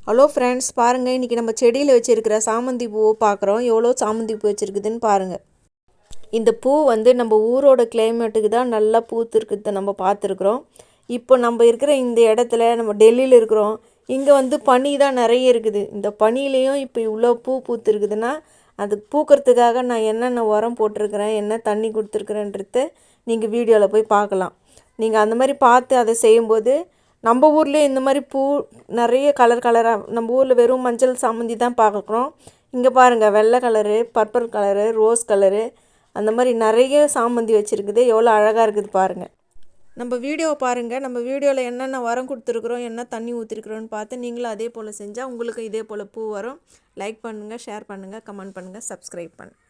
Hello friends, பாருங்கள் இன்றைக்கி நம்ம செடியில் வச்சுருக்கிற சாமந்தி பூவை பார்க்குறோம். எவ்வளோ சாமந்தி பூ வச்சுருக்குதுன்னு பாருங்கள். இந்த பூ நம்ம ஊரோட கிளைமேட்டுக்கு தான் நல்லா பூத்துருக்குது நம்ம பார்த்துருக்குறோம். இப்போ நம்ம இருக்கிற இந்த இடத்துல நம்ம டெல்லியில் இருக்கிறோம். இங்கே பனி தான் நிறைய இருக்குது. இந்த பனிலேயும் இப்போ இவ்வளோ பூ பூத்துருக்குதுன்னா அது பூக்கிறதுக்காக நான் என்னென்ன உரம் போட்டிருக்கிறேன், என்ன தண்ணி கொடுத்துருக்குறேன்றத நீங்கள் வீடியோவில் போய் பார்க்கலாம். நீங்கள் அந்த மாதிரி பார்த்து அதை செய்யும்போது நம்ம ஊர்லேயே இந்த மாதிரி பூ நிறைய கலராக நம்ம ஊரில் வெறும் மஞ்சள் சாமந்தி தான் பார்க்குறோம். இங்கே பாருங்கள், வெள்ளை colour, purple colour, rose colour, அந்த மாதிரி நிறைய சாமந்தி வச்சுருக்குது. எவ்வளோ அழகாக இருக்குது பாருங்கள். நம்ம வீடியோவை பாருங்கள். நம்ம வீடியோவில் என்னென்ன உரம் கொடுத்துருக்குறோம், என்ன தண்ணி ஊற்றிருக்குறோன்னு பார்த்து நீங்களும் அதே போல் செஞ்சால் உங்களுக்கு இதே போல் பூ வரும். லைக் பண்ணுங்கள், ஷேர் பண்ணுங்கள், கமெண்ட் பண்ணுங்கள், சப்ஸ்கிரைப் பண்ணுங்கள்.